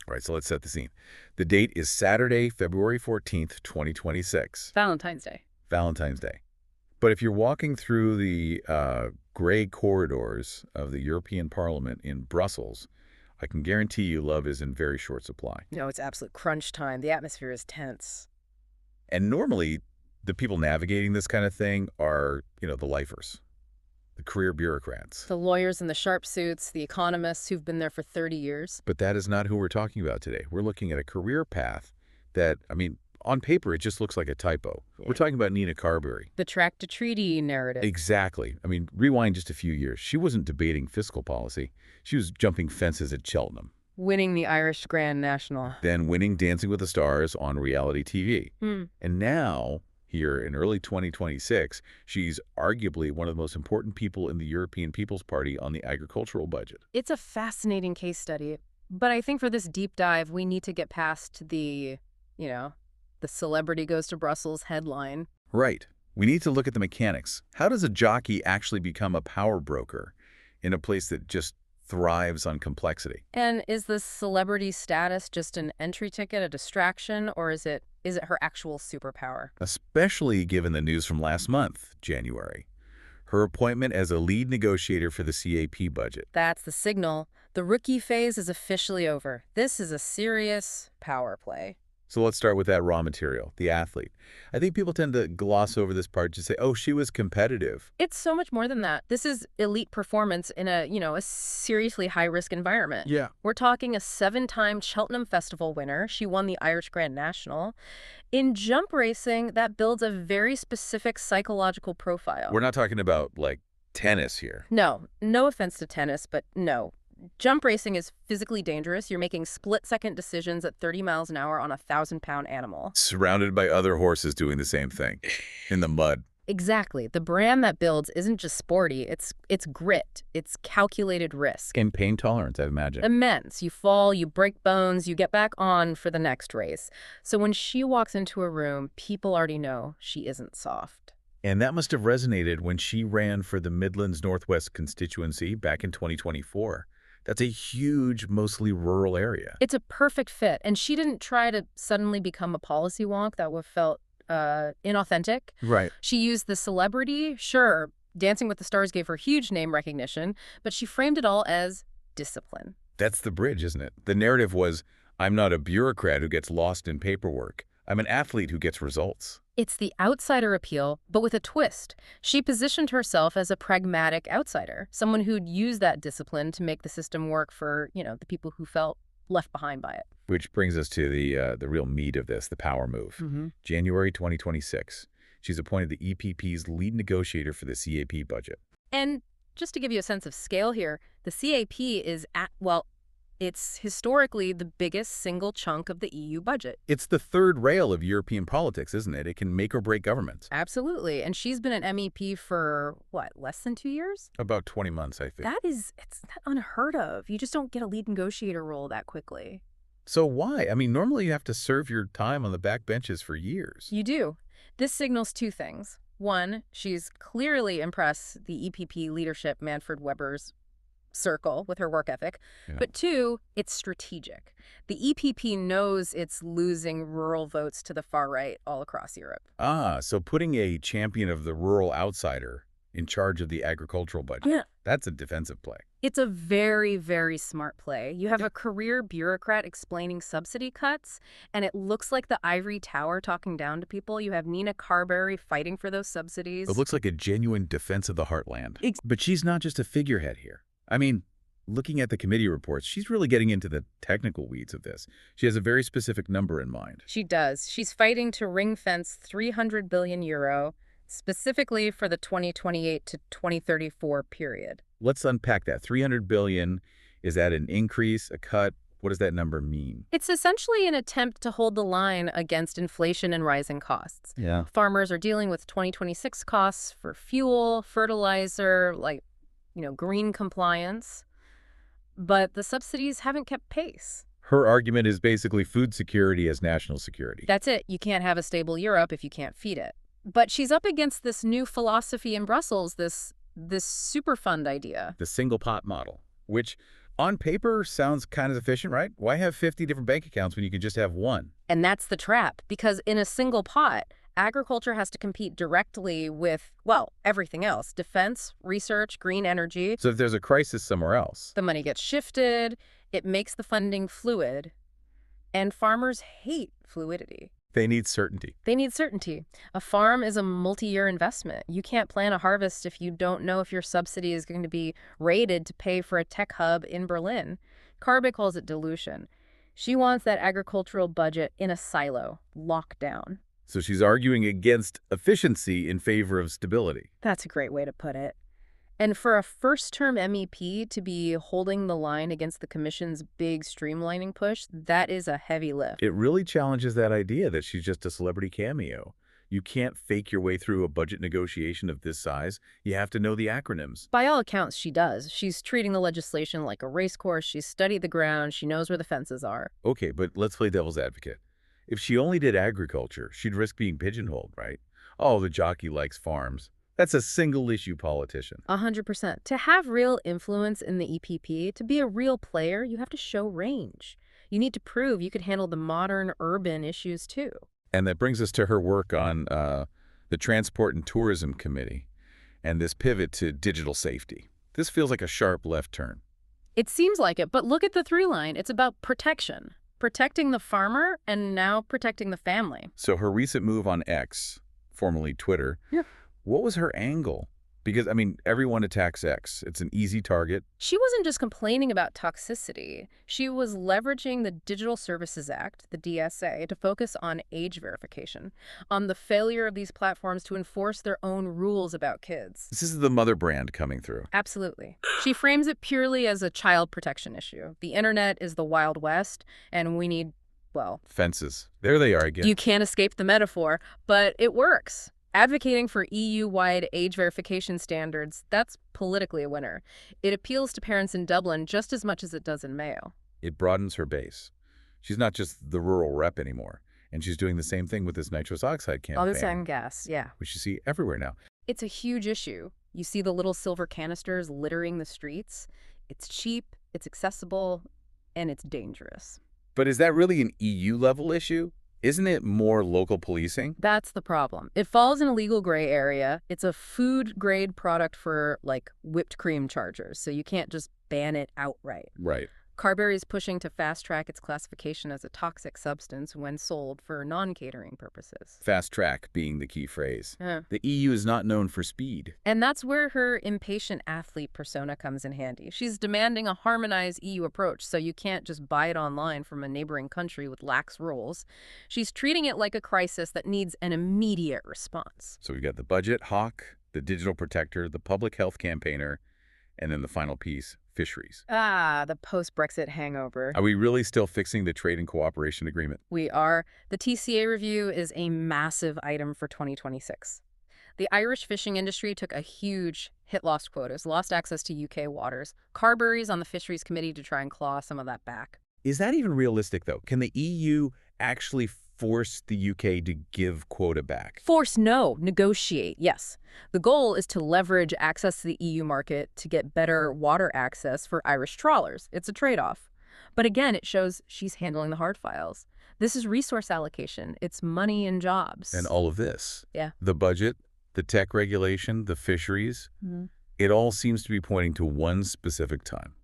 All right, so let's set the scene. The date is Saturday, February 14th, 2026. Valentine's Day. Valentine's Day. But if you're walking through the gray corridors of the European Parliament in Brussels, I can guarantee you love is in very short supply. No, it's absolute crunch time. The atmosphere is tense. And normally, the people navigating this kind of thing are, the lifers, the career bureaucrats. The lawyers in the sharp suits, the economists who've been there for 30 years. But that is not who we're talking about today. We're looking at a career path that, on paper, it just looks like a typo. Yeah. We're talking about Nina Carberry. The track to treaty narrative. Exactly. Rewind just a few years. She wasn't debating fiscal policy. She was jumping fences at Cheltenham. Winning the Irish Grand National. Then winning Dancing with the Stars on reality TV. And now, here in early 2026, she's arguably one of the most important people in the European People's Party on the agricultural budget. It's a fascinating case study. But I think for this deep dive, we need to get past the celebrity goes to Brussels headline. Right. We need to look at the mechanics. How does a jockey actually become a power broker in a place that just thrives on complexity? And is the celebrity status just an entry ticket, a distraction, or is it her actual superpower? Especially given the news from last month, January. Her appointment as a lead negotiator for the CAP budget. That's the signal. The rookie phase is officially over. This is a serious power play. So let's start with that raw material, the athlete. I think people tend to gloss over this part to say, oh, she was competitive. It's so much more than that. This is elite performance in a seriously high-risk environment. Yeah. We're talking a 7-time Cheltenham Festival winner. She won the Irish Grand National. In jump racing, that builds a very specific psychological profile. We're not talking about, tennis here. No offense to tennis, but no. Jump racing is physically dangerous. You're making split-second decisions at 30 miles an hour on a 1,000-pound animal. Surrounded by other horses doing the same thing. In the mud. Exactly. The brand that builds isn't just sporty. It's grit. It's calculated risk. And pain tolerance, I imagine. Immense. You fall, you break bones, you get back on for the next race. So when she walks into a room, people already know she isn't soft. And that must have resonated when she ran for the Midlands Northwest constituency back in 2024. That's a huge, mostly rural area. It's a perfect fit. And she didn't try to suddenly become a policy wonk that would have felt inauthentic. Right. She used the celebrity. Sure, Dancing with the Stars gave her huge name recognition, but she framed it all as discipline. That's the bridge, isn't it? The narrative was, I'm not a bureaucrat who gets lost in paperwork. I'm an athlete who gets results. It's the outsider appeal, but with a twist. She positioned herself as a pragmatic outsider, someone who'd use that discipline to make the system work for, the people who felt left behind by it. Which brings us to the real meat of this, the power move. January 2026. She's appointed the EPP's lead negotiator for the CAP budget. And just to give you a sense of scale here, the CAP is it's historically the biggest single chunk of the EU budget. It's the third rail of European politics, isn't it? It can make or break governments. Absolutely. And she's been an MEP for, less than 2 years? About 20 months, I think. It's not unheard of. You just don't get a lead negotiator role that quickly. So why? Normally you have to serve your time on the back benches for years. You do. This signals two things. One, she's clearly impressed the EPP leadership, Manfred Weber's circle, with her work ethic. Yeah. But two, it's strategic. The EPP knows it's losing rural votes to the far right all across Europe. So putting a champion of the rural outsider in charge of the agricultural budget, that's a defensive play. It's a very, very smart play. You have a career bureaucrat explaining subsidy cuts, and it looks like the ivory tower talking down to people. You have Nina Carberry fighting for those subsidies. It looks like a genuine defense of the heartland. But she's not just a figurehead here. Looking at the committee reports, she's really getting into the technical weeds of this. She has a very specific number in mind. She does. She's fighting to ring-fence 300 billion euro, specifically for the 2028 to 2034 period. Let's unpack that. 300 billion, is that an increase, a cut? What does that number mean? It's essentially an attempt to hold the line against inflation and rising costs. Yeah. Farmers are dealing with 2026 costs for fuel, fertilizer, green compliance. But the subsidies haven't kept pace. Her argument is basically food security as national security. That's it. You can't have a stable Europe if you can't feed it. But she's up against this new philosophy in Brussels, this superfund idea. The single pot model, which, On paper, sounds kind of efficient, right? Why have 50 different bank accounts when you can just have one? And that's the trap, because in a single pot, agriculture has to compete directly with, well, everything else: defense, research, green energy. So if there's a crisis somewhere else, The money gets shifted, it makes the funding fluid, and farmers hate fluidity. they need certainty. They need certainty. A farm is a multi-year investment. You can't plan a harvest if you don't know if your subsidy is going to be rated to pay for a tech hub in Berlin. Carberry calls it dilution. She wants that agricultural budget in a silo, locked down. So she's arguing against efficiency in favor of stability. That's a great way to put it. And for a first-term MEP to be holding the line against the Commission's big streamlining push, that is a heavy lift. It really challenges that idea that she's just a celebrity cameo. You can't fake your way through a budget negotiation of this size. You have to know the acronyms. By all accounts, she does. She's treating the legislation like a race course. She's studied the ground. She knows where the fences are. Okay, but let's play devil's advocate. If she only did agriculture, she'd risk being pigeonholed, right? Oh, the jockey likes farms. That's a single-issue politician. 100%. To have real influence in the EPP, to be a real player, you have to show range. You need to prove you could handle the modern urban issues too. And that brings us to her work on the Transport and Tourism Committee and this pivot to digital safety. This feels like a sharp left turn. It seems like it, but look at the through line. It's about protection. Protecting the farmer and now protecting the family. So her recent move on X, formerly Twitter, what was her angle? Because, I mean, everyone attacks X. It's an easy target. She wasn't just complaining about toxicity. She was leveraging the Digital Services Act, the DSA, to focus on age verification, on the failure of these platforms to enforce their own rules about kids. This is the mother brand coming through. Absolutely. She frames it purely as a child protection issue. The internet is the Wild West, and we need, well... fences. There they are again. You can't escape the metaphor, but it works. Advocating for EU-wide age verification standards, that's politically a winner. It appeals to parents in Dublin just as much as it does in Mayo. It broadens her base. She's not just the rural rep anymore. And she's doing the same thing with this nitrous oxide campaign. All the same gas, yeah. Which you see everywhere now. It's a huge issue. You see the little silver canisters littering the streets. It's cheap, it's accessible, and it's dangerous. But is that really an EU-level issue? Isn't it more local policing? That's the problem. It falls in a legal gray area. It's a food-grade product for, like, whipped cream chargers, so you can't just ban it outright. Right. Carberry is pushing to fast-track its classification as a toxic substance when sold for non-catering purposes. Fast track being the key phrase. Yeah. The EU is not known for speed. And that's where her impatient athlete persona comes in handy. She's demanding a harmonized EU approach, so you can't just buy it online from a neighboring country with lax rules. She's treating it like a crisis that needs an immediate response. So we've got the budget hawk, the digital protector, the public health campaigner, and then the final piece, fisheries. Ah, the post-Brexit hangover. Are we really still fixing the trade and cooperation agreement? We are. The TCA review is a massive item for 2026. The Irish fishing industry took a huge hit-lost quotas, lost access to UK waters. Carberry's on the Fisheries Committee to try and claw some of that back. Is that even realistic, though? Can the EU actually force the UK to give quota back? Force, no. Negotiate, yes. The goal is to leverage access to the EU market to get better water access for Irish trawlers. It's a trade-off. But again, it shows she's handling the hard files. This is resource allocation. It's money and jobs. And all of this. Yeah. The budget, the tech regulation, the fisheries, it all seems to be pointing to one specific time,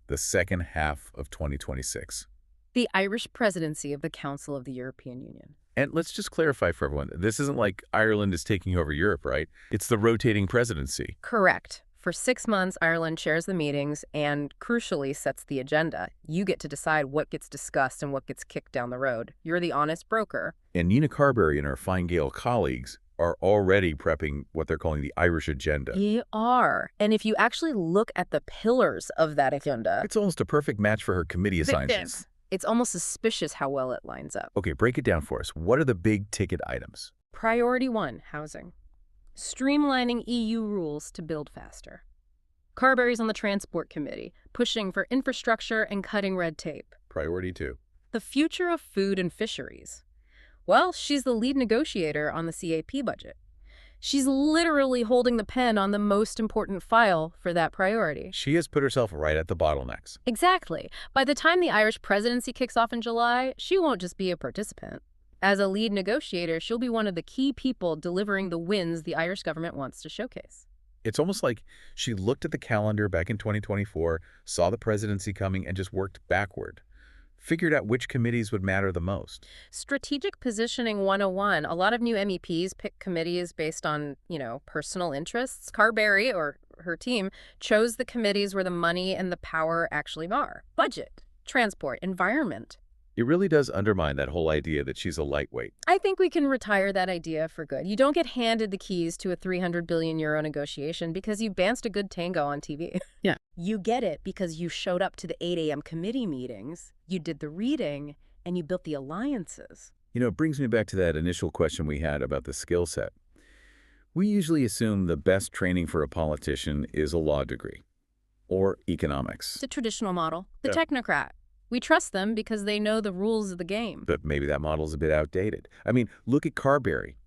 the second half of 2026. The Irish presidency of the Council of the European Union. And let's just clarify for everyone, this isn't like Ireland is taking over Europe, right? It's the rotating presidency. Correct. For 6 months, Ireland chairs the meetings and, crucially, sets the agenda. You get to decide what gets discussed and what gets kicked down the road. You're the honest broker. And Nina Carberry and her Fine Gael colleagues are already prepping what they're calling the Irish agenda. They are. And if you actually look at the pillars of that agenda... It's almost a perfect match for her committee assignments. It's almost suspicious how well it lines up. Okay, break it down for us. What are the big ticket items? Priority 1, housing. Streamlining EU rules to build faster. Carberry's on the Transport Committee, pushing for infrastructure and cutting red tape. Priority 2. The future of food and fisheries. Well, she's the lead negotiator on the CAP budget. She's literally holding the pen on the most important file for that priority. She has put herself right at the bottlenecks. Exactly. By the time the Irish presidency kicks off in July, she won't just be a participant. As a lead negotiator, she'll be one of the key people delivering the wins the Irish government wants to showcase. It's almost like she looked at the calendar back in 2024, saw the presidency coming, and just worked backward. Figured out which committees would matter the most. Strategic Positioning 101, a lot of new MEPs pick committees based on, personal interests. Carberry, or her team, chose the committees where the money and the power actually are. Budget, transport, environment. It really does undermine that whole idea that she's a lightweight. I think we can retire that idea for good. You don't get handed the keys to a 300 billion euro negotiation because you danced a good tango on TV. Yeah. You get it because you showed up to the 8 a.m. committee meetings, you did the reading, and you built the alliances. It brings me back to that initial question we had about the skill set. We usually assume the best training for a politician is a law degree or economics. It's a traditional model. The Yeah. technocrat. We trust them because they know the rules of the game. But maybe that model's a bit outdated. I mean, look at Carberry.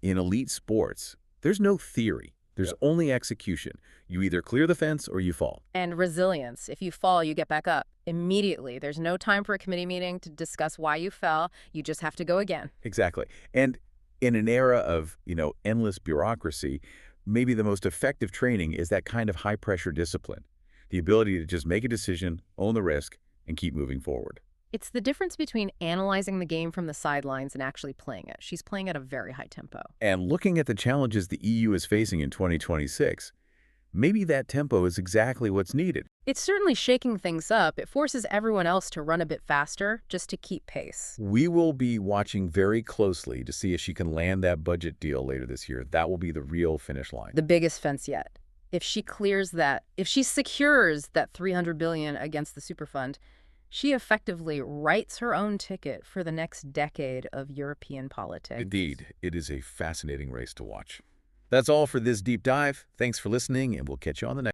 In elite sports, there's no theory. There's only execution. You either clear the fence or you fall. And resilience. If you fall, you get back up immediately. There's no time for a committee meeting to discuss why you fell. You just have to go again. Exactly. And in an era of, endless bureaucracy, maybe the most effective training is that kind of high-pressure discipline. The ability to just make a decision, own the risk, and keep moving forward. It's the difference between analyzing the game from the sidelines and actually playing it. She's playing at a very high tempo. And looking at the challenges the EU is facing in 2026, maybe that tempo is exactly what's needed. It's certainly shaking things up. It forces everyone else to run a bit faster just to keep pace. We will be watching very closely to see if she can land that budget deal later this year. That will be the real finish line. The biggest fence yet. If she secures that 300 billion against the Superfund, she effectively writes her own ticket for the next decade of European politics. Indeed, it is a fascinating race to watch. That's all for this deep dive. Thanks for listening, and we'll catch you on the next